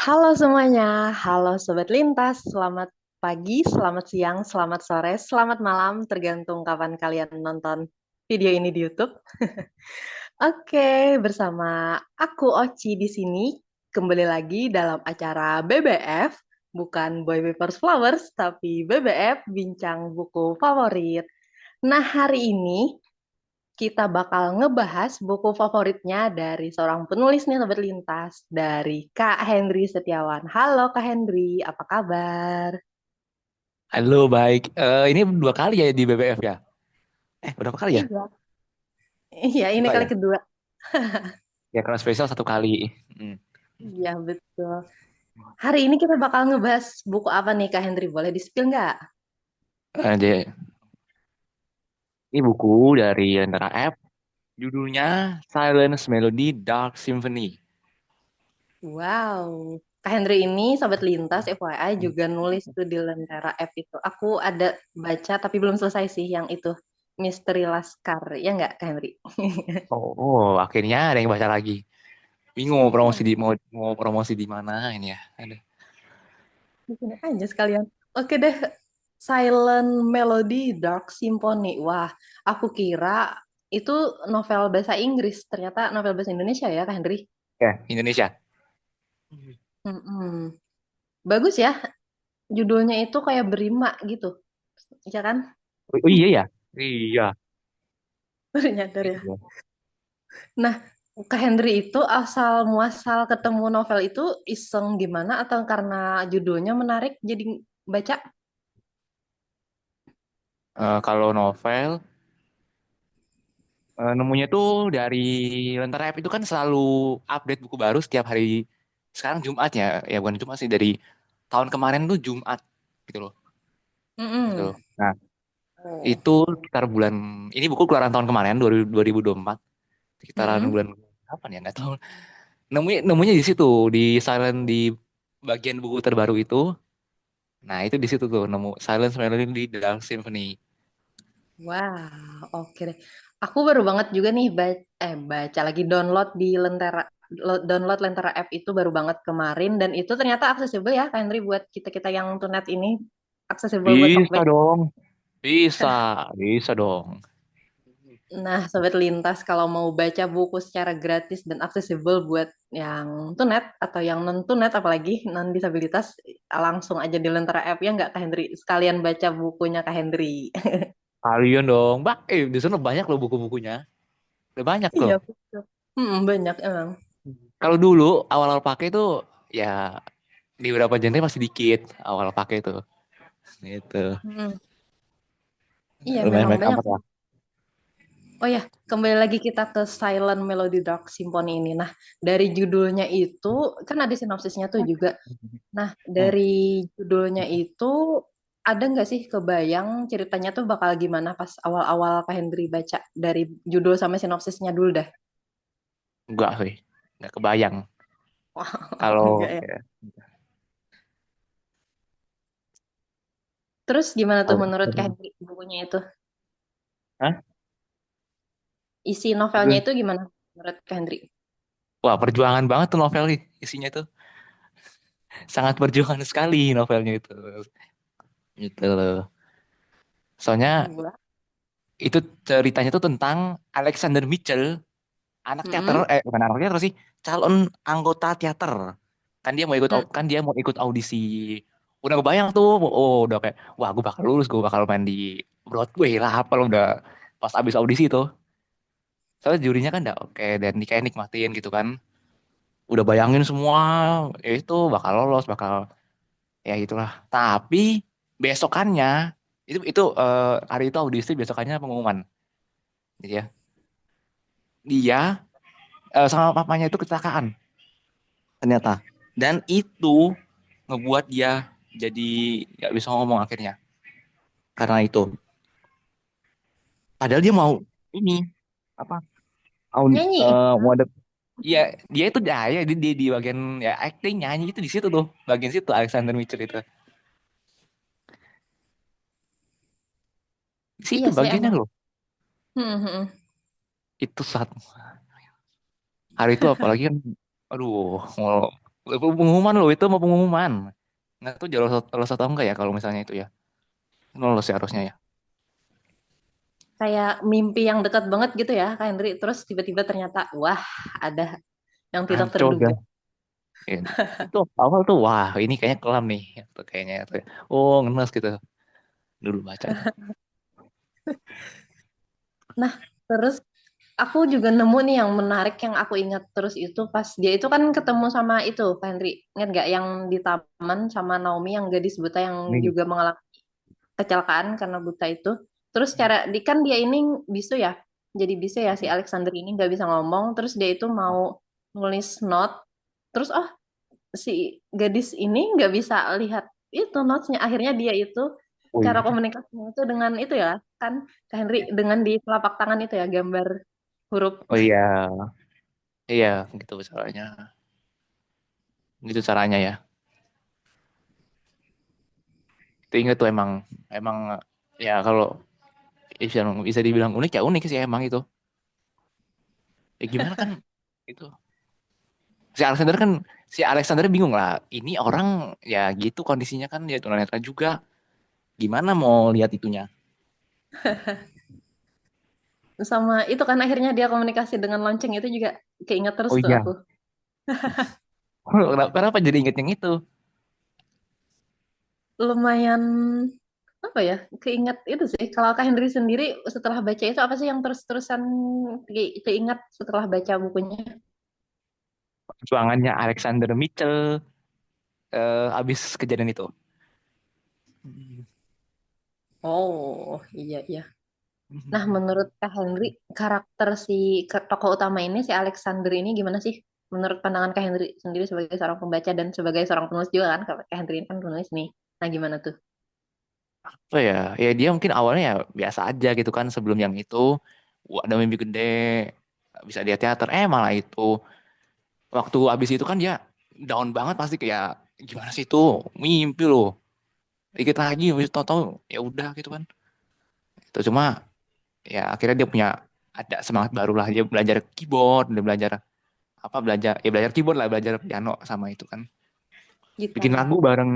Halo semuanya, halo Sobat Lintas, selamat pagi, selamat siang, selamat sore, selamat malam, tergantung kapan kalian nonton video ini di YouTube. Oke, bersama aku Oci di sini, kembali lagi dalam acara BBF, bukan Boy Papers Flowers, tapi BBF, Bincang Buku Favorit. Nah, hari ini kita bakal ngebahas buku favoritnya dari seorang penulis nih Sobat Lintas, dari Kak Henry Setiawan. Halo Kak Henry, apa kabar? Halo, baik. Ini dua kali ya di BBF ya? Berapa kali ya? Iya. Iya, ini Dua kali ya? kedua. Ya, karena spesial satu kali. Hmm. Iya, betul. Hari ini kita bakal ngebahas buku apa nih Kak Henry? Boleh di-spill nggak? Jadi, ini buku dari Lentera F. Judulnya Silence Melody Dark Symphony. Wow. Kak Henry ini Sobat Lintas, FYI, juga nulis tuh di Lentera F itu. Aku ada baca, tapi belum selesai sih yang itu. Misteri Laskar. Ya nggak Kak Henry? Akhirnya ada yang baca lagi. Bingung mau promosi Iya. di mau promosi di mana ini ya? Ada. Di sini aja sekalian. Oke deh, Silent Melody Dark Symphony. Wah, aku kira itu novel bahasa Inggris. Ternyata novel bahasa Indonesia ya, Kak Henry. Ya, Indonesia. Mm-mm. Bagus ya, judulnya itu kayak berima gitu. Ya kan? Oh, iya ya? Iya. Baru nyadar ya. Iya. Nah, Kak Henry itu asal muasal ketemu novel itu iseng gimana atau karena judulnya menarik jadi baca? Kalau novel, nemunya tuh dari Lentera F itu kan selalu update buku baru setiap hari. Sekarang Jumat ya, ya bukan Jumat sih, dari tahun kemarin tuh Jumat gitu loh. Gitu. Mm-mm. Nah, Oh. itu sekitar bulan ini buku keluaran tahun kemarin 2024, sekitaran Mm-mm. bulan kapan ya nggak tahu. Nemunya di situ, di silent, di bagian buku terbaru itu. Nah, itu di situ tuh nemu Silence Melody di Dark Symphony. Wah, oke deh. Aku baru banget juga nih baca lagi download di Lentera download Lentera app itu baru banget kemarin dan itu ternyata aksesibel ya, Kak Henry buat kita-kita yang tunet ini aksesibel buat Bisa Tokped. dong, bisa, bisa dong. Nah, Sobat Lintas kalau mau baca buku secara gratis dan aksesibel buat yang tunet atau yang non tunet apalagi non disabilitas langsung aja di Lentera app ya nggak Kak Henry? Sekalian baca bukunya Kak Henry. Kalian dong, di sana banyak loh buku-bukunya, udah banyak Iya, loh. betul. Banyak emang. Kalau dulu awal-awal pakai tuh ya di beberapa genre masih dikit awal pakai tuh, gitu. Hmm, iya, Lumayan memang banyak banyak. amat lah. Oh ya, kembali lagi kita ke Silent Melody Dark Symphony ini. Nah, dari judulnya itu, kan ada sinopsisnya tuh juga. Nah, Hmm. dari judulnya itu, ada nggak sih kebayang ceritanya tuh bakal gimana pas awal-awal Kak Hendri baca dari judul sama sinopsisnya dulu dah? Enggak sih, nggak kebayang. Wah, Kalau enggak ya. ya, Terus gimana tuh kalau menurut Kak Hendri bukunya itu? Hah? Isi novelnya itu gimana menurut Kak Hendri? Wah, perjuangan banget tuh novel nih, isinya tuh sangat perjuangan sekali novelnya itu. Gitu loh. Soalnya Wah. itu ceritanya tuh tentang Alexander Mitchell, anak teater, Mm-mm. bukan anak teater sih, calon anggota teater. Mm. Kan dia mau ikut audisi. Udah kebayang tuh, oh udah kayak, wah gue bakal lulus, gue bakal main di Broadway lah, apa lo udah pas abis audisi tuh. Soalnya jurinya kan udah oke, dan kayak nikmatin gitu kan. Udah bayangin semua, ya itu bakal lolos, bakal ya gitulah. Tapi besokannya, hari itu audisi, besokannya pengumuman. Gitu ya. Dia sama papanya itu kecelakaan ternyata. Dan itu ngebuat dia jadi nggak bisa ngomong akhirnya. Karena itu. Padahal dia mau ini apa? Nyanyi. Mau ada. Iya, dia itu ya di bagian ya acting nyanyi itu di situ tuh, bagian situ Alexander Mitchell itu. Di situ Iya sih bagiannya emang. loh. Hmm. Itu saat hari itu apalagi kan, aduh, Pengumuman loh itu mau pengumuman. Nggak tahu jadi lolos atau enggak ya kalau misalnya itu ya. Lolos ya harusnya ya. Kayak mimpi yang dekat banget gitu ya, Kak Henry. Terus tiba-tiba ternyata, wah, ada yang tidak Ancol terduga. dah. Ya, itu awal tuh wah ini kayaknya kelam nih. Itu kayaknya tuh. Oh ngenes gitu dulu baca itu. Nah, terus aku juga nemu nih yang menarik yang aku ingat terus itu pas dia itu kan ketemu sama itu, Kak Henry. Ingat gak yang di taman sama Naomi yang gadis buta yang Ini juga mengalami kecelakaan karena buta itu. Terus cara di kan dia ini bisu ya. Jadi bisu ya si Alexander ini nggak bisa ngomong. Terus dia itu mau nulis note. Terus oh si gadis ini nggak bisa lihat itu notesnya. Akhirnya dia itu oh cara iya. komunikasinya itu dengan itu ya kan Kak Henry dengan di telapak tangan itu ya gambar huruf. Oh iya. Iya gitu caranya. Gitu caranya ya. Itu inget tuh emang emang ya kalau bisa dibilang unik ya unik sih emang itu. Ya gimana kan itu si Alexander kan si Alexander bingung lah. Ini orang ya gitu kondisinya kan ya tunanetra juga. Gimana mau lihat itunya? Sama itu kan akhirnya dia komunikasi dengan lonceng itu juga keinget terus Oh tuh iya. aku. Kenapa jadi inget yang itu? Lumayan apa ya keinget itu sih kalau Kak Henry sendiri setelah baca itu apa sih yang terus-terusan keinget setelah baca bukunya. Perjuangannya Alexander Mitchell abis kejadian itu. Oh iya iya. Nah menurut Kak Henry karakter si tokoh utama ini si Alexander ini gimana sih menurut pandangan Kak Henry sendiri sebagai seorang pembaca dan sebagai seorang penulis juga kan Kak Henry ini kan penulis nih. Nah gimana tuh? Oh ya, ya dia mungkin awalnya ya biasa aja gitu kan sebelum yang itu wah, ada mimpi gede bisa dia teater malah itu waktu abis itu kan dia down banget pasti kayak gimana sih itu mimpi loh dikit lagi habis tau ya udah gitu kan itu cuma ya akhirnya dia punya ada semangat baru lah dia belajar keyboard dia belajar apa belajar keyboard lah belajar piano sama itu kan bikin Gitar. lagu bareng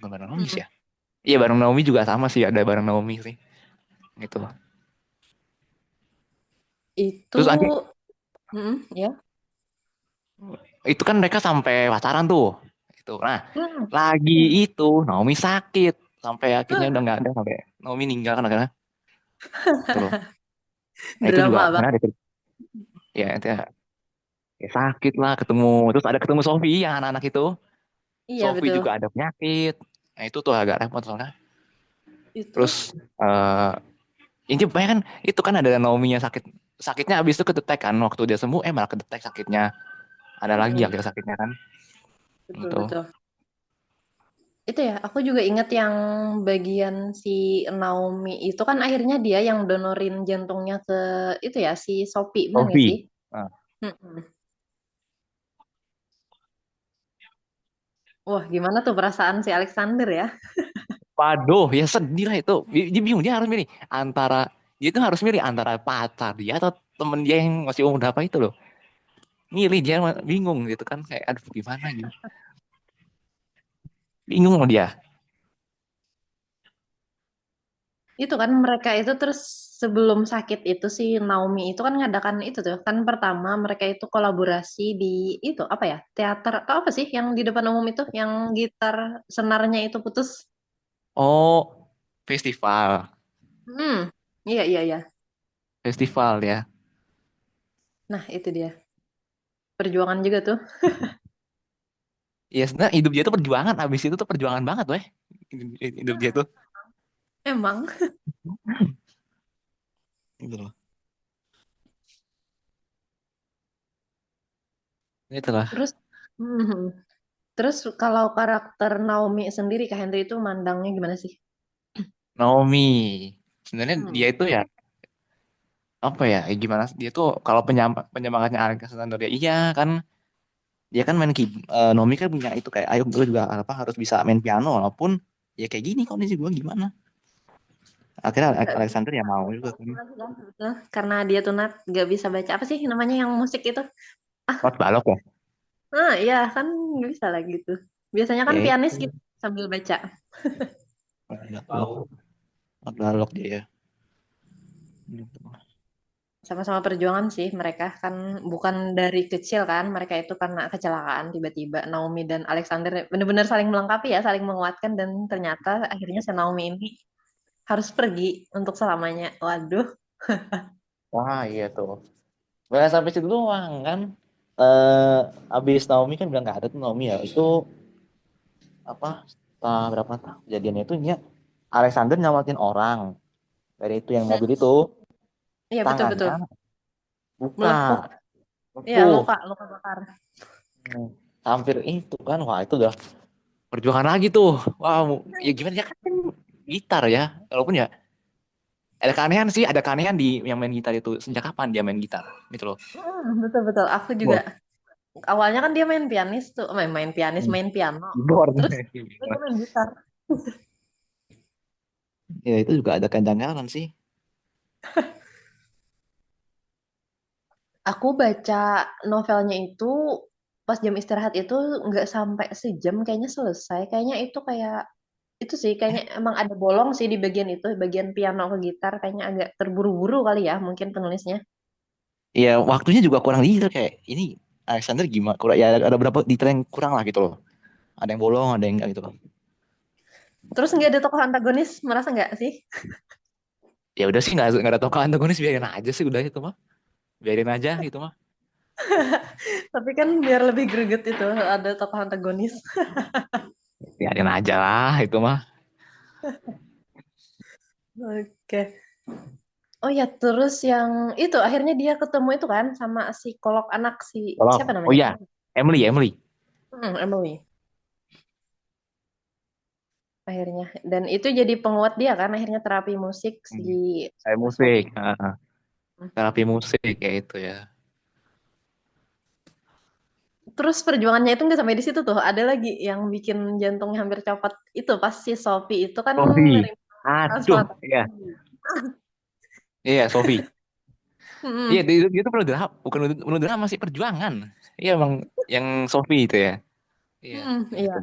bukan bareng Naomi sih Mm-mm. ya iya bareng Naomi juga sama sih ada bareng Naomi sih gitu Itu terus aja ya. itu kan mereka sampai pacaran tuh itu nah Hmm. lagi Ya. itu Naomi sakit sampai akhirnya udah Hah, nggak ada sampai Naomi meninggal kan akhirnya itu loh nah itu juga drama banget. menarik ya itu ya, ya sakit lah ketemu terus ada ketemu Sophie yang anak-anak itu Iya Sophie betul. juga ada penyakit nah itu tuh agak repot soalnya Itu terus eh ini banyak kan itu kan ada Naomi yang sakitnya abis itu kedetek kan waktu dia sembuh malah kedetek sakitnya ada lagi mm-mm, akhirnya sakitnya kan betul gitu betul. Itu ya, aku juga ingat yang bagian si Naomi itu kan akhirnya dia yang donorin jantungnya ke itu ya si Sophie, benar nggak sih? Sophie. Nah, Mm-mm. Wah, gimana tuh perasaan si Alexander ya? waduh, ya sedih lah itu. Dia bingung dia harus milih antara dia itu harus milih antara pacar dia atau temen dia yang masih umur berapa itu loh. Milih dia bingung gitu kan kayak aduh gimana gitu. Bingung loh dia. Itu kan mereka itu terus sebelum sakit itu si Naomi itu kan ngadakan itu tuh kan pertama mereka itu kolaborasi di itu apa ya teater atau apa sih yang di depan umum itu yang gitar senarnya itu putus. Oh, festival. Hmm, iya iya iya. Festival ya. Nah itu dia perjuangan juga tuh. Ya sebenarnya hidup dia tuh perjuangan. Abis itu tuh perjuangan banget weh. Hidup dia tuh. Emang. Gitu loh. Itulah. Terus, mhm. Terus kalau karakter Naomi sendiri, Kak Henry itu mandangnya gimana sih? Naomi. Sebenarnya Hmm. dia itu ya apa gimana dia tuh kalau penyemangatnya Alexander ya iya kan dia kan main keyboard Nomi kan punya itu kayak ayo gue juga apa harus bisa main piano walaupun ya kayak gini kondisi gue gimana akhirnya Gak bisa Alexander ya mau juga kan lagi kan, betul. Karena dia tuh gak bisa baca apa sih namanya yang musik itu? Ah, not balok ya Nah, iya kan nggak bisa lah gitu. Biasanya kan Ya pianis itu. gitu sambil baca. Analog dia ya. Gitu. Sama-sama perjuangan sih mereka kan bukan dari kecil kan mereka itu karena kecelakaan tiba-tiba Naomi dan Alexander benar-benar saling melengkapi ya saling menguatkan dan ternyata akhirnya si Naomi ini harus pergi untuk selamanya. Waduh. Wah iya tuh. Nggak sampai situ doang kan. Abis Naomi kan bilang nggak ada tuh Naomi ya. Itu apa? Setelah berapa tahun kejadiannya itu dia Alexander nyamatin orang dari itu yang mobil itu Iya betul-betul tangannya buka melepuh. Iya lepuh. luka bakar. Hmm. Hampir itu kan wah itu udah perjuangan lagi tuh. Wah ya gimana ya kan gitar ya walaupun ya ada keanehan sih ada keanehan di yang main gitar itu sejak kapan dia main gitar gitu loh. Betul-betul aku juga Keyboard. awalnya kan dia main pianis tuh main pianis Hmm. main piano Keyboard. terus dia main gitar. Ya itu juga ada kejanggalan sih. Aku baca novelnya itu pas jam istirahat itu nggak sampai sejam kayaknya selesai. Kayaknya itu kayak itu sih kayaknya emang ada bolong sih di bagian itu, bagian piano ke gitar kayaknya agak terburu-buru kali ya mungkin penulisnya. Ya waktunya juga kurang detail kayak ini Alexander gimana kurang ya ada beberapa detail yang kurang lah gitu loh. Ada yang bolong ada yang enggak gitu loh. Terus nggak ada tokoh antagonis, merasa nggak sih? Ya udah sih nggak ada tokoh antagonis biarin aja sih udah itu mah biarin aja gitu mah Tapi kan biar lebih greget itu ada tokoh antagonis. biarin aja lah itu mah. Oke. Oh ya, terus yang itu akhirnya dia ketemu itu kan sama psikolog anak si Tolong. siapa Oh namanya? iya, Emily. Emily. Akhirnya dan itu jadi penguat dia kan akhirnya terapi musik si Hmm. Kayak musik, Sophie. terapi musik kayak itu ya. Terus perjuangannya itu nggak sampai di situ tuh ada lagi yang bikin jantungnya hampir copot itu pas si Sophie itu kan Sophie, nerima aduh, transplantasi. iya, iya Sophie, iya Mm-mm. dia tuh drama, bukan drama sih perjuangan. Iya emang yang Sophie itu ya, iya, yang itu. Iya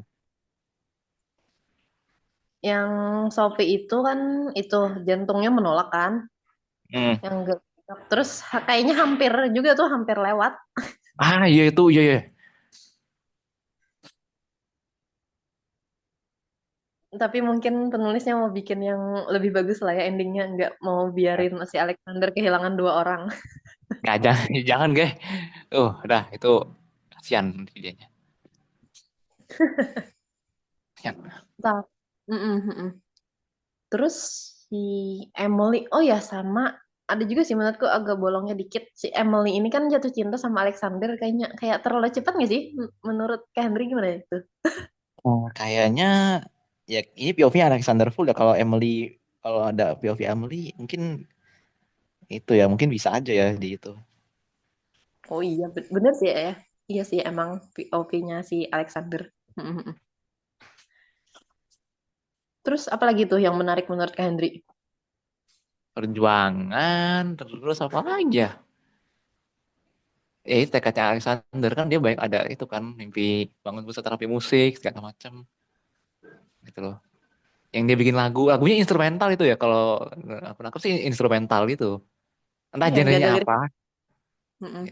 yang Sophie itu kan itu jantungnya menolak kan Hmm. yang enggak terus kayaknya hampir juga tuh hampir lewat Ah iya itu, iya iya. tapi mungkin penulisnya mau bikin yang lebih bagus lah ya endingnya nggak mau biarin si Alexander kehilangan dua orang. Nggak jangan, jangan guys. Udah itu kasihan dianya. Kasihan. Entah. Mm-mm. Terus si Emily, oh ya sama ada juga sih menurutku agak bolongnya dikit. Si Emily ini kan jatuh cinta sama Alexander kayaknya kayak terlalu cepat nggak sih? Menurut Kak Henry gimana itu? Oh, kayaknya ya ini POV Alexander Full ya kalau Emily kalau ada POV Emily mungkin itu ya mungkin bisa aja ya di itu. Oh iya bener sih ya. Iya sih emang POV-nya si Alexander. Mm-mm. Terus apalagi tuh yang menarik menurut Kak Henry? Perjuangan terus apa lagi ya? Itu tekadnya Alexander kan dia banyak ada itu kan mimpi bangun pusat terapi musik segala macam gitu loh. Yang dia bikin lagunya instrumental itu ya kalau aku nangkep sih instrumental gitu. Entah Iya nggak genrenya ada lirik. apa. Mm-mm.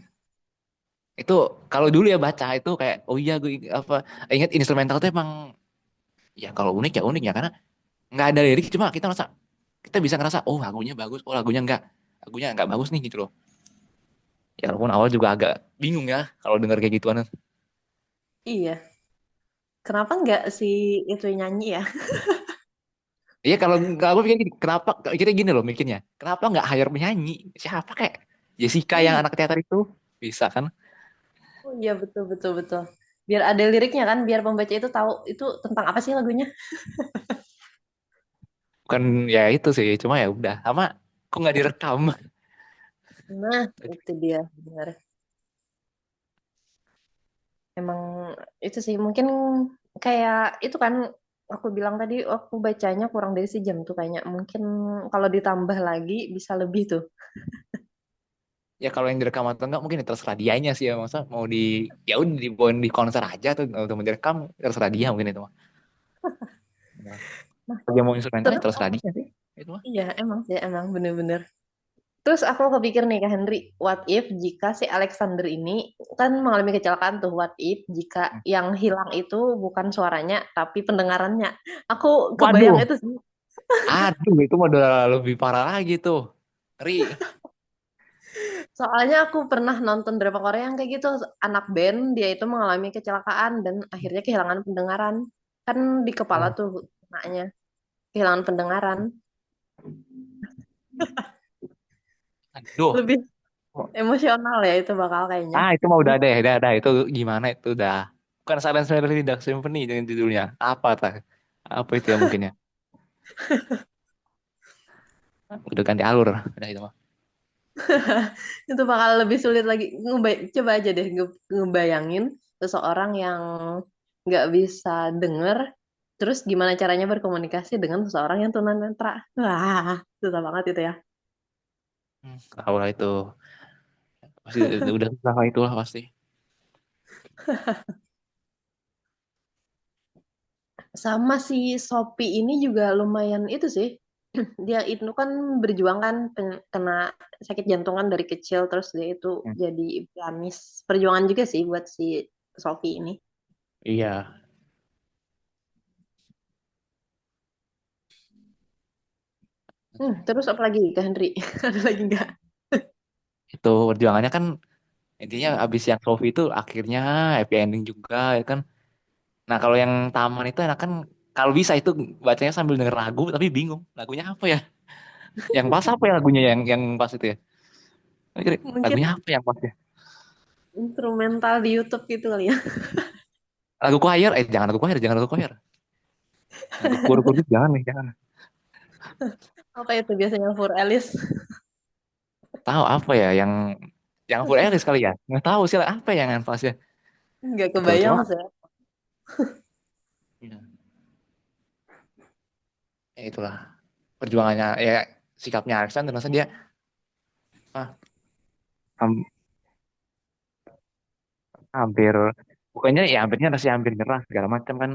Itu kalau dulu ya baca itu kayak oh iya gue apa ingat instrumental itu emang ya kalau unik ya karena nggak ada lirik cuma kita bisa ngerasa oh lagunya bagus oh lagunya nggak bagus nih gitu loh. Ya walaupun awal juga agak bingung ya kalau denger kayak gituan. Iya. Kenapa nggak si itu nyanyi ya? Iya kalau aku pikir gini, kenapa kita gini loh mikirnya. Kenapa nggak hire penyanyi? Siapa kayak Jessica yang Iya. anak teater itu bisa kan? Oh iya betul betul betul. Biar ada liriknya kan, biar pembaca itu tahu itu tentang apa sih lagunya. Bukan ya itu sih, cuma ya udah. Sama kok nggak direkam? Nah, itu dia benar. Emang itu sih mungkin kayak itu kan aku bilang tadi aku bacanya kurang dari sejam tuh kayaknya. Mungkin kalau ditambah lagi bisa lebih tuh. Ya kalau yang direkam atau enggak mungkin ya terserah dianya sih ya, masa mau di ya udah dibawain di konser aja tuh untuk direkam terserah dia mungkin itu mah. Ya. Nah, Kalau dia mau instrumentalnya terus terserah dia sih itu mah. iya emang sih emang bener-bener. Terus aku kepikir nih Kak Henry, what if jika si Alexander ini kan mengalami kecelakaan tuh, what if jika Hmm. yang hilang itu bukan suaranya tapi pendengarannya. Aku kebayang Waduh, itu sih. aduh itu mah udah lebih parah lagi tuh. Ngeri. Soalnya aku pernah nonton drama Korea yang kayak gitu, anak band dia itu mengalami kecelakaan dan akhirnya kehilangan pendengaran. Kan di kepala Oh, tuh kenanya, kehilangan pendengaran. aduh. Lebih emosional ya itu bakal kayaknya. Ah, itu mah udah deh, udah itu gimana itu udah. Bukan Silent Dark Symphony dengan judulnya. Apa tak? Apa itu ya mungkin ya? Udah ganti alur, udah itu mah. Itu bakal lebih sulit lagi. Coba aja deh ngebayangin seseorang yang nggak bisa denger, terus gimana caranya berkomunikasi dengan seseorang yang tunanetra. Wah, susah banget itu ya. Tahu lah itu. Pasti udah susah lah itulah pasti. Sama si Shopee ini juga lumayan itu sih. Dia itu kan berjuang kan kena sakit jantungan dari kecil terus dia itu Hmm. jadi pianis. Perjuangan juga sih buat si Shopee ini. Iya, Terus apa lagi Kak Henry? Ada lagi nggak? itu perjuangannya kan intinya abis yang Sophie itu akhirnya happy ending juga ya kan. Nah kalau yang Taman itu enak kan kalau bisa itu bacanya sambil denger lagu tapi bingung lagunya apa ya? Yang pas apa ya lagunya yang pas itu ya? Mungkin Lagunya apa yang pas ya? instrumental di YouTube gitu kali ya. Lagu choir, jangan lagu choir, jangan lagu choir. Lagu kur-kur gitu jangan nih, jangan. Apa itu biasanya for Alice? Tahu apa ya yang Full Alice kali ya? Nggak tahu sih apa yang pas ya. Nggak Itu cuma kebayang sih. ya, ya itulah perjuangannya ya sikapnya Alexander masa dia ah, ham- hampir bukannya ya hampirnya masih hampir nyerah segala macam kan.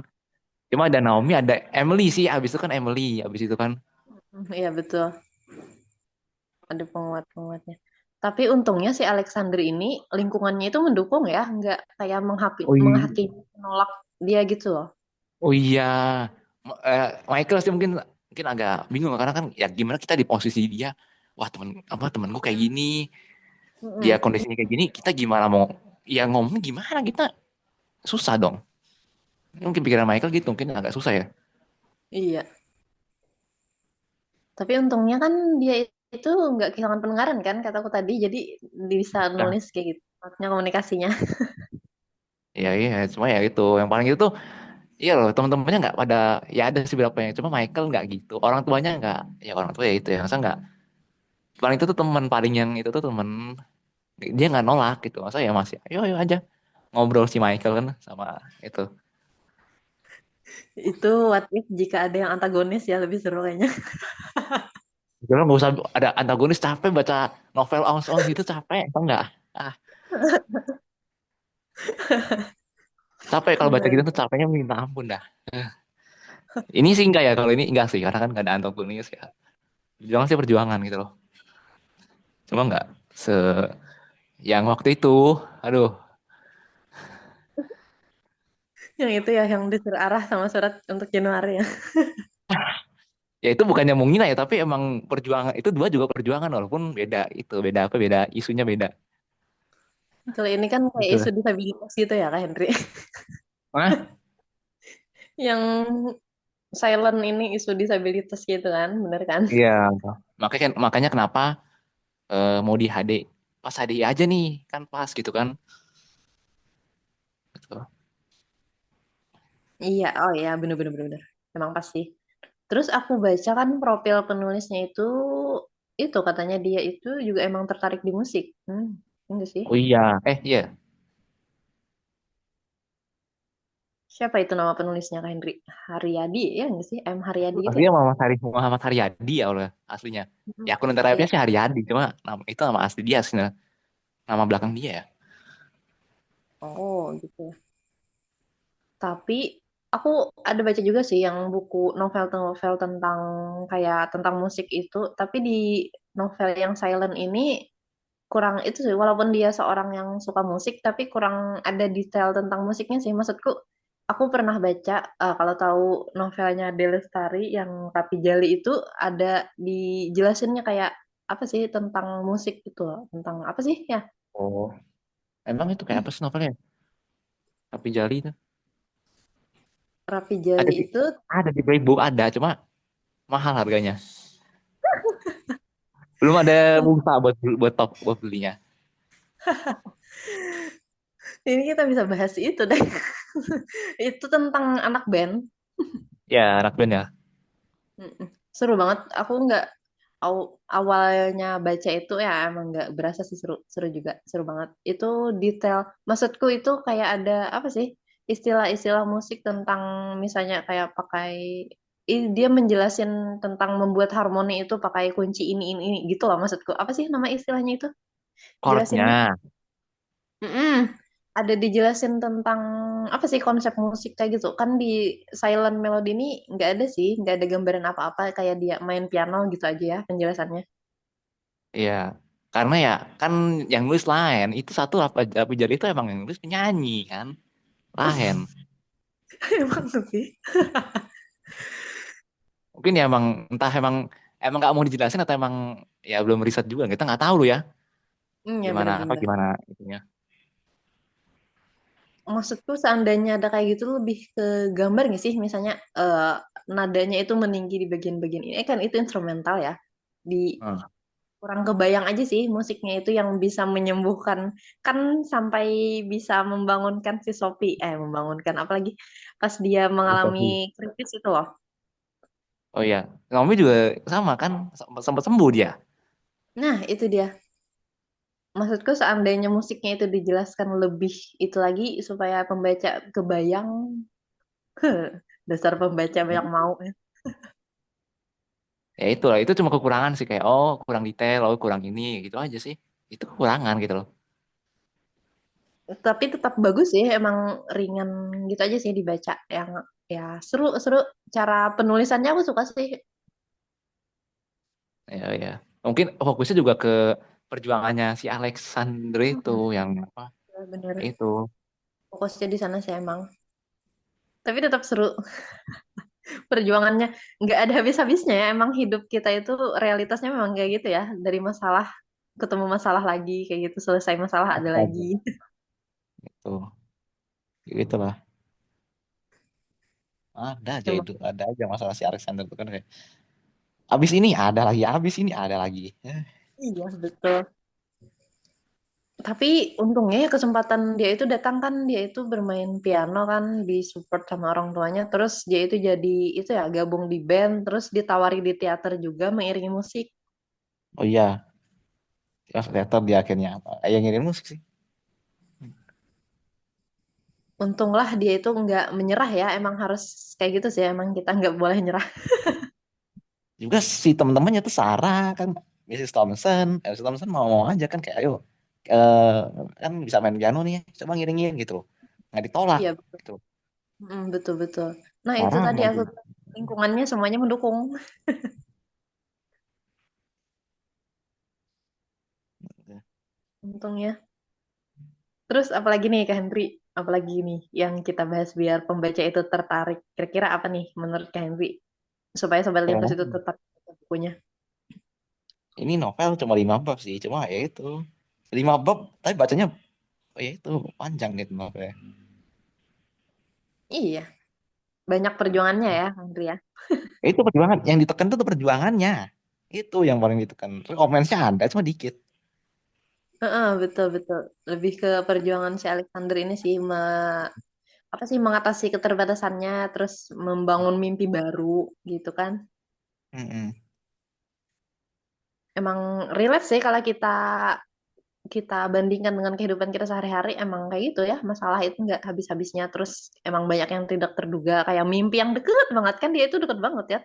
Cuma ada Naomi, ada Emily sih. Abis itu kan Emily, abis itu kan. Iya betul, ada penguat-penguatnya. Tapi untungnya si Alexander ini lingkungannya itu mendukung ya, nggak kayak Oh iya, menghakimi, menolak dia gitu loh. oh iya. Michael sih mungkin agak bingung karena kan ya gimana kita di posisi dia. Wah temenku kayak gini, dia Mm-mm. kondisinya kayak gini, kita gimana mau ya ngomong gimana kita susah dong. Mungkin pikiran Michael gitu, mungkin agak susah ya. Iya. Tapi untungnya kan dia itu nggak kehilangan pendengaran kan, kataku tadi, jadi bisa Nah, nulis kayak gitu. Maksudnya komunikasinya. ya iya, cuma ya itu. Yang paling itu tuh, iya loh, teman-temannya nggak pada, ya ada sih beberapa yang, cuma Michael nggak gitu. Orang tuanya nggak, ya orang tua ya itu ya, masa nggak. Paling itu tuh teman paling yang itu tuh temen, dia nggak nolak gitu. Masa ya masih, ayo ayo aja ngobrol si Michael kan sama itu. Itu what if jika ada yang antagonis ya lebih seru kayaknya. Jangan nggak usah ada antagonis capek baca novel ons gitu capek, apa enggak? Ah, capek kalau baca gitu Bener. tuh capeknya minta ampun dah. Eh, Ini sih enggak ya, kalau ini enggak sih, karena kan nggak ada antagonis ya. Perjuangan sih perjuangan gitu loh. Cuma nggak se yang waktu itu, aduh, Yang itu ya yang disuruh arah sama surat untuk Januari ya. ya itu bukannya mau ngina ya, tapi emang perjuangan itu dua juga perjuangan walaupun beda itu beda apa beda isunya beda Kalau ini kan kayak gitu isu lah. disabilitas gitu ya Kak Henry. Nah, Yang silent ini isu disabilitas gitu kan, bener kan? iya, makanya kenapa mau di HD pas HD aja nih kan pas gitu kan. Gitu. Iya, oh iya, bener-bener bener. Emang pasti. Terus aku baca kan profil penulisnya itu katanya dia itu juga emang tertarik di musik. Enggak sih? Oh iya, iya. Siapa itu nama penulisnya Kak Henry? Haryadi ya enggak sih? M Haryadi gitu ya? Aslinya Muhammad Haryadi ya Allah aslinya. Hmm. Ya akun internet Iya. sih Haryadi, cuma itu nama asli dia sih. Nah. nama belakang dia ya. Oh, gitu. Tapi aku ada baca juga sih yang buku novel-novel tentang kayak tentang musik itu, tapi di novel yang silent ini kurang itu sih, walaupun dia seorang yang suka musik, tapi kurang ada detail tentang musiknya sih. Maksudku, aku pernah baca, kalau tahu novelnya Delestari yang Rapi Jali itu ada dijelasinnya kayak apa sih tentang musik itu, tentang apa sih ya? Oh, emang itu kayak apa sih novelnya? Tapi Jali itu. Rapi Ada Jali di itu ada di Playbook ada, cuma mahal harganya. Belum ada pulsa buat top buat belinya. ini kita bisa bahas itu deh. Itu tentang anak band. Ya, anak band ya. Mm-mm. Seru banget. Aku nggak awalnya baca itu ya emang nggak berasa sih seru seru juga seru banget. Itu detail. Maksudku itu kayak ada apa sih istilah-istilah musik tentang misalnya kayak pakai dia menjelasin tentang membuat harmoni itu pakai kunci ini gitu lah maksudku. Apa sih nama istilahnya itu? Jelasinnya. Chordnya. Mm-mm. Ada dijelasin tentang apa sih konsep musik kayak gitu kan di Silent Melody ini nggak ada sih nggak ada gambaran apa-apa kayak dia main piano gitu aja ya penjelasannya. Iya. Karena ya kan yang nulis lain itu satu apa Jali itu emang yang nulis penyanyi kan. Lain. Emang sih. Mungkin ya emang entah emang emang nggak mau dijelasin atau emang ya belum riset juga kita nggak tahu loh ya Ya gimana apa bener-bener. gimana itunya. Maksudku seandainya ada kayak gitu lebih ke gambar nggak sih misalnya nadanya itu meninggi di bagian-bagian ini kan itu instrumental ya di Hmm. kurang kebayang aja sih musiknya itu yang bisa menyembuhkan kan sampai bisa membangunkan si Sophie membangunkan apalagi pas dia mengalami Filosofi. kritis itu loh. Oh iya, Naomi juga sama kan sempat sembuh dia. Nah itu dia maksudku seandainya musiknya itu dijelaskan lebih itu lagi supaya pembaca kebayang. Dasar pembaca banyak mau ya. Ya itulah itu cuma kekurangan sih kayak oh kurang detail, oh kurang ini gitu aja sih. Itu kekurangan gitu loh. Tapi tetap bagus sih emang ringan gitu aja sih dibaca yang ya seru seru cara penulisannya aku suka sih. Ya ya. Mungkin fokusnya juga ke perjuangannya si Alexandre itu Hmm, yang apa bener. itu. Fokusnya di sana sih emang. Tapi tetap seru perjuangannya. Nggak ada habis-habisnya ya. Emang hidup kita itu realitasnya memang kayak gitu ya. Dari masalah ketemu masalah lagi kayak gitu. Selesai masalah ada Astaga. lagi. Itu gitulah. Ada aja Emang itu, ada aja masalah si Alexander itu kan kayak abis ini ada lagi, abis ini ada lagi. iya betul. Tapi untungnya ya kesempatan dia itu datang kan dia itu bermain piano kan disupport sama orang tuanya terus dia itu jadi itu ya gabung di band terus ditawari di teater juga mengiringi musik. Oh iya, ya ternyata di akhirnya apa? Yang ngirim musik sih. Untunglah dia itu nggak menyerah ya emang harus kayak gitu sih emang kita nggak boleh nyerah. Juga si teman-temannya tuh Sarah kan, Mrs. Thompson, Mrs. Thompson mau-mau aja kan kayak ayo eh kan bisa main piano nih, coba ngiringin gitu loh. Nggak ditolak Iya betul. gitu. Betul betul. Nah itu Sarah tadi mau aku lingkungannya semuanya mendukung untungnya. Terus apalagi nih Kak Henry? Apalagi nih yang kita bahas biar pembaca itu tertarik. Kira-kira apa nih menurut Kak Henry? Supaya Sobat keren Lintas itu aja. tetap baca bukunya. Ini novel cuma 5 bab sih, cuma ya itu 5 bab, tapi bacanya oh ya itu panjang gitu novelnya. Iya, banyak perjuangannya ya, Andrea. Ya. Itu perjuangan yang ditekan tuh perjuangannya. Itu yang paling ditekan. Romansnya ada cuma dikit. Heeh, betul betul. Lebih ke perjuangan si Alexander ini sih, apa sih mengatasi keterbatasannya, terus membangun mimpi baru gitu kan. Mm-mm. Emang relate sih kalau kita kita bandingkan dengan kehidupan kita sehari-hari, emang kayak gitu ya. Masalah itu nggak habis-habisnya. Terus emang banyak yang tidak terduga, kayak mimpi yang deket banget kan dia itu deket banget ya.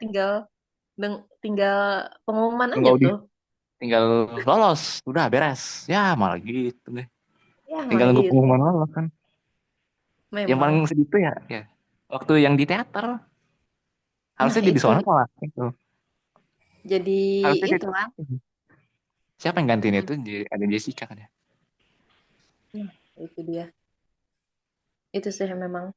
Tinggal pengumuman aja Tinggal tuh. tinggal lolos, udah beres. Ya malah gitu deh. Ya, Tinggal malah nunggu gitu. pengumuman lolos kan. Yang paling Memang. sedih tuh ya waktu yang di teater Nah, harusnya jadi itu soalnya dia. malah itu. Jadi Harusnya sih itu kan. siapa yang gantiin Mm, itu ada Jessica kan ya. Nah, itu dia. Itu sih memang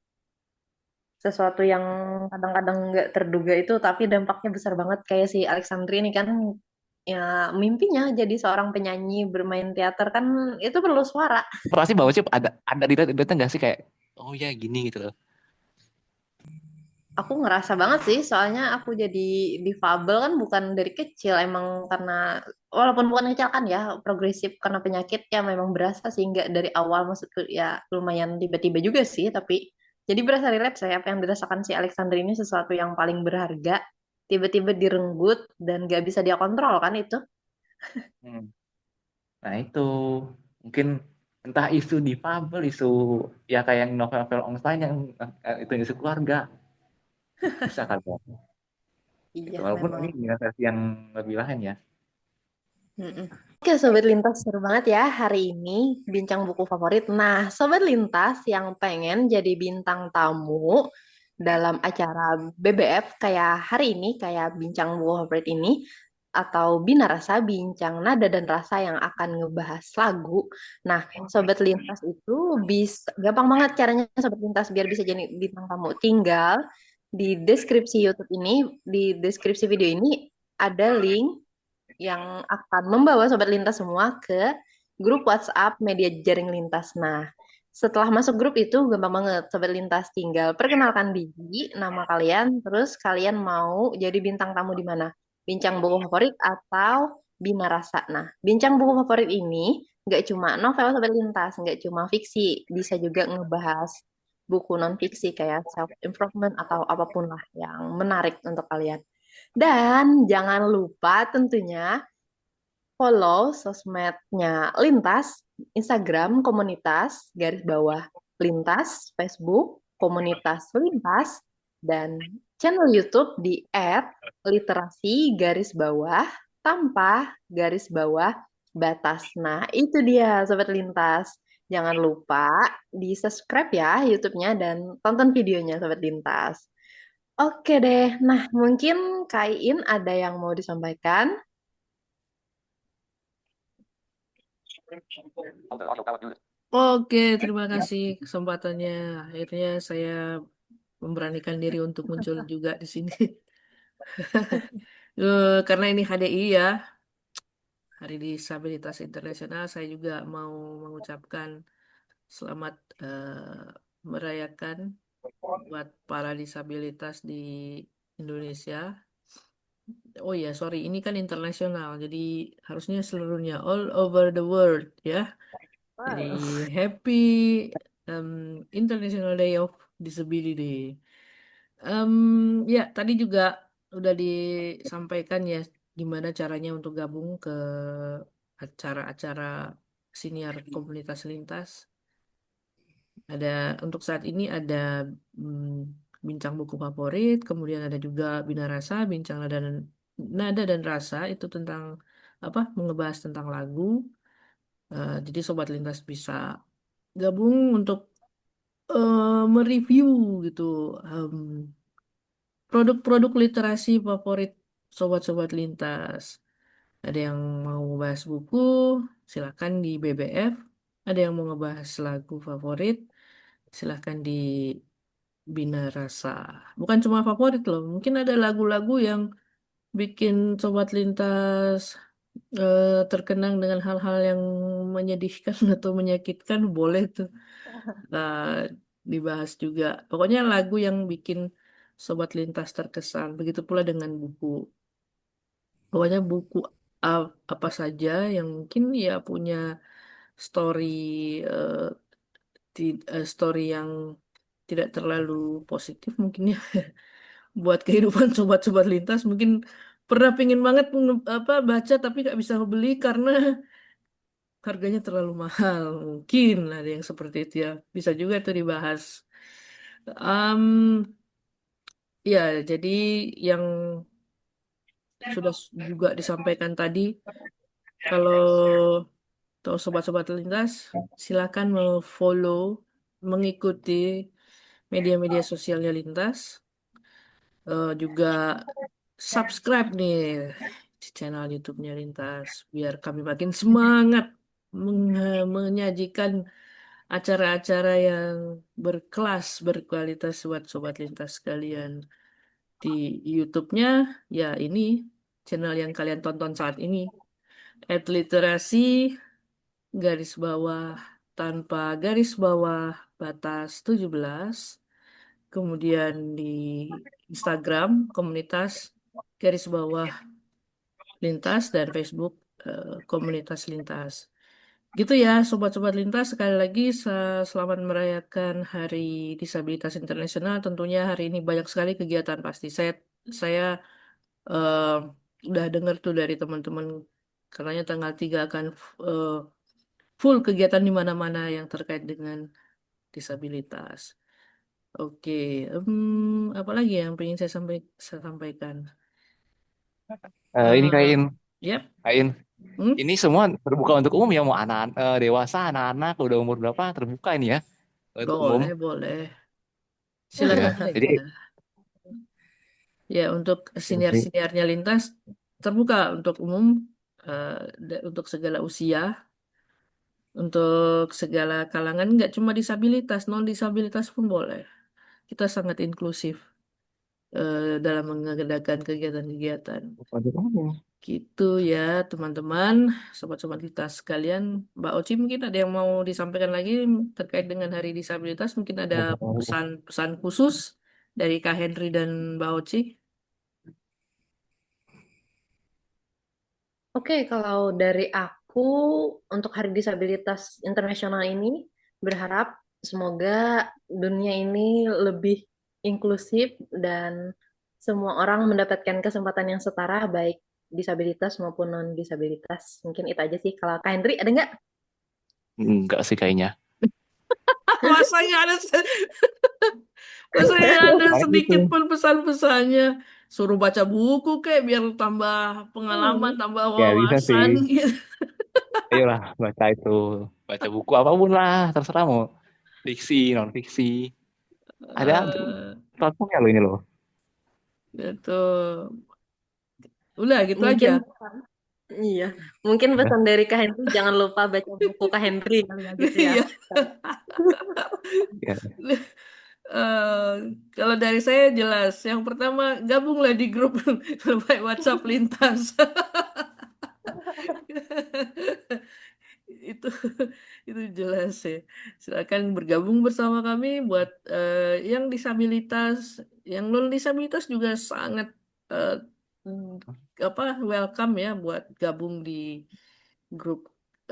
sesuatu yang kadang-kadang nggak terduga itu, tapi dampaknya besar banget. Kayak si Alexandri ini kan, ya mimpinya jadi seorang penyanyi bermain teater kan itu perlu suara. Pasti Bang Ucup ada di data nggak sih kayak oh ya gini gitu loh. Aku ngerasa banget sih, soalnya aku jadi difabel kan bukan dari kecil, emang karena walaupun bukan kecelakaan ya, progresif karena penyakit ya memang berasa sih, nggak dari awal maksudku ya lumayan tiba-tiba juga sih, tapi jadi berasa relapse saya apa yang dirasakan si Alexander ini sesuatu yang paling berharga, tiba-tiba direnggut dan nggak bisa dia kontrol kan itu. Hmm. Nah itu mungkin entah isu difabel, isu ya kayak yang novel-novel Einstein yang itu isu keluarga bisa kan Bang? Gitu. Iya Walaupun memang. ini dengan versi yang lebih lain ya. Mm-mm. Oke, Sobat Lintas, seru banget ya hari ini bincang buku favorit. Nah, Sobat Lintas yang pengen jadi bintang tamu dalam acara BBF kayak hari ini, kayak bincang buku favorit ini, atau Bina Rasa, bincang nada dan rasa yang akan ngebahas lagu. Nah, Sobat Lintas itu bisa, gampang banget caranya Sobat Lintas biar bisa jadi bintang tamu. Tinggal di deskripsi YouTube ini, di deskripsi video ini, ada link yang akan membawa Sobat Lintas semua ke grup WhatsApp media jaring lintas. Nah, setelah masuk grup itu gampang banget Sobat Lintas, tinggal perkenalkan diri, nama kalian, terus kalian mau jadi bintang tamu di mana? Bincang buku favorit atau Bina Rasa. Nah, bincang buku favorit ini nggak cuma novel Sobat Lintas, nggak cuma fiksi, bisa juga ngebahas buku non fiksi kayak self improvement atau apapun lah yang menarik untuk kalian. Dan jangan lupa tentunya follow sosmednya Lintas, Instagram komunitas, garis bawah Lintas, Facebook komunitas Lintas, dan channel YouTube di @literasi garis bawah tanpa garis bawah batas. Nah, itu dia Sobat Lintas. Jangan lupa di subscribe ya YouTube-nya dan tonton videonya Sobat Lintas. Oke deh, nah mungkin Kain ada yang mau disampaikan. Oke, terima kasih kesempatannya. Akhirnya saya memberanikan diri untuk muncul juga di sini. Karena ini HDI ya, Hari Disabilitas Internasional, saya juga mau mengucapkan selamat merayakan buat para disabilitas di Indonesia. Oh ya, sorry, ini kan internasional, jadi harusnya seluruhnya, all over the world ya. Jadi Wow. happy um, International Day of Disability. Em, ya, tadi juga udah disampaikan ya gimana caranya untuk gabung ke acara-acara siniar komunitas lintas. Ada untuk saat ini ada bincang buku favorit, kemudian ada juga Bina Rasa, bincang nada dan rasa itu tentang apa? Mengebahas tentang lagu. Jadi sobat lintas bisa gabung untuk mereview gitu em, produk-produk literasi favorit sobat-sobat lintas. Ada yang mau bahas buku, silakan di BBF. Ada yang mau ngebahas lagu favorit, silakan di Bina Rasa. Bukan cuma favorit loh, mungkin ada lagu-lagu yang bikin sobat lintas terkenang dengan hal-hal yang menyedihkan atau menyakitkan, boleh tuh eh, dibahas juga. Pokoknya lagu yang bikin sobat lintas terkesan. Begitu pula dengan buku. Pokoknya buku apa saja yang mungkin ya punya story eh, story yang tidak terlalu positif mungkin ya buat kehidupan sobat-sobat lintas. Mungkin pernah pingin banget apa baca tapi nggak bisa beli karena harganya terlalu mahal. Mungkin ada yang seperti itu ya. Bisa juga itu dibahas. Em, ya, jadi yang sudah juga disampaikan tadi Kalau tahu sobat-sobat lintas, silakan follow, mengikuti media-media sosialnya lintas. Juga subscribe nih channel YouTube-nya lintas, biar kami makin semangat menyajikan acara-acara yang berkelas, berkualitas buat sobat lintas sekalian. Di YouTube-nya, ya ini channel yang kalian tonton saat ini, @literasi garis bawah tanpa garis bawah batas 17. Kemudian di Instagram komunitas garis bawah lintas dan Facebook komunitas lintas. Gitu ya, sobat-sobat lintas. Sekali lagi, selamat merayakan Hari Disabilitas Internasional. Tentunya hari ini banyak sekali kegiatan pasti. Saya eh, udah dengar tuh dari teman-teman, katanya tanggal 3 akan eh, full kegiatan di mana-mana yang terkait dengan disabilitas. Oke, apa lagi yang ingin saya sampaikan? Ini Eh, kain, yep. kain. Hmm? Ini semua terbuka untuk umum ya, mau anak, dewasa, anak-anak, udah umur berapa terbuka ini ya untuk umum. Boleh, boleh. Ya, Silakan jadi saja. Ya, untuk senior-seniornya lintas terbuka untuk umum, eh, untuk segala usia, untuk segala kalangan, nggak cuma disabilitas, non disabilitas pun boleh. Kita sangat inklusif dalam mengadakan kegiatan-kegiatan. untuk umum. Gitu ya, teman-teman, sobat-sobat kita sekalian. Mbak Oci, mungkin ada yang mau disampaikan lagi terkait dengan Hari Disabilitas? Mungkin ada pesan-pesan khusus dari Kak Henry dan Mbak Oci? Oke, kalau dari aku untuk Hari Disabilitas Internasional ini berharap semoga dunia ini lebih inklusif dan semua orang mendapatkan kesempatan yang setara baik disabilitas maupun non disabilitas. Mungkin itu aja sih. Kalau Kak Hendri ada nggak? Enggak sih kayaknya. Masanya ada, masanya ada Nah, sedikit itu. pun pesan-pesannya. Suruh baca buku kayak biar tambah pengalaman, Hmm. tambah Ya bisa sih. wawasan gitu. Ayolah baca itu, baca buku apapun lah, terserah mau fiksi, non fiksi. Ada Eh, platformnya loh ini loh. itu udah gitu aja. Mungkin iya, mungkin Udah. pesan dari Kak Hendri jangan lupa baca buku Kak Hendri kali ya gitu ya. Iya. Ya. Eh, Kalau dari saya jelas. Yang pertama, gabunglah di grup WhatsApp lintas. Itu itu jelas ya. Silakan bergabung bersama kami buat yang disabilitas, yang non disabilitas juga sangat eh, apa welcome ya buat gabung di grup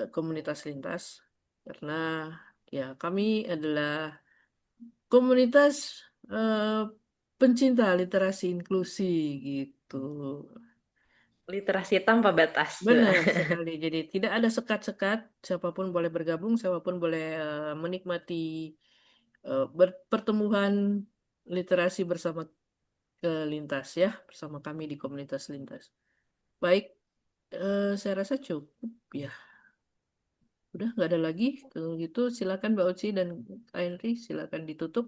komunitas lintas karena ya kami adalah komunitas eh, pencinta literasi inklusi gitu. Literasi tanpa batas. Benar sekali. Jadi tidak ada sekat-sekat, siapapun boleh bergabung, siapapun boleh menikmati pertumbuhan literasi bersama lintas ya, bersama kami di komunitas lintas. Baik, saya rasa cukup ya. Udah nggak ada lagi. Kalau gitu silakan Mbak Oci dan Kak Henry silakan ditutup.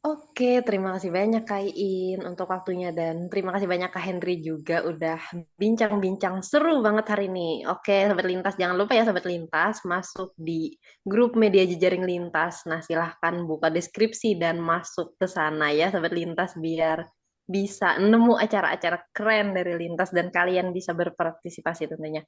Oke, terima kasih banyak Kak Iin untuk waktunya dan terima kasih banyak Kak Henry juga udah bincang-bincang seru banget hari ini. Oke, Sobat Lintas, jangan lupa ya Sobat Lintas masuk di grup media jejaring Lintas. Nah, silahkan buka deskripsi dan masuk ke sana ya Sobat Lintas biar bisa nemu acara-acara keren dari Lintas dan kalian bisa berpartisipasi tentunya.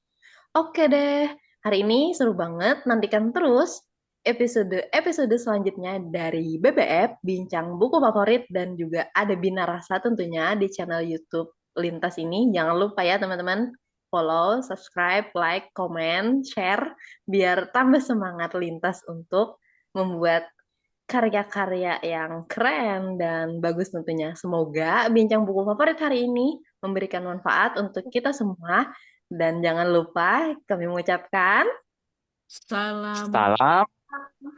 Oke deh, hari ini seru banget. Nantikan terus episode selanjutnya dari BBF, Bincang Buku Favorit, dan juga ada Bina Rasa tentunya di channel YouTube Lintas ini. Jangan lupa ya teman-teman, follow, subscribe, like, komen, share, biar tambah semangat Lintas untuk membuat karya-karya yang keren dan bagus tentunya. Semoga Bincang Buku Favorit hari ini memberikan manfaat untuk kita semua. Dan jangan lupa kami mengucapkan Salam Salam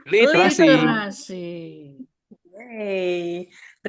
literasi. literasi. Yeay.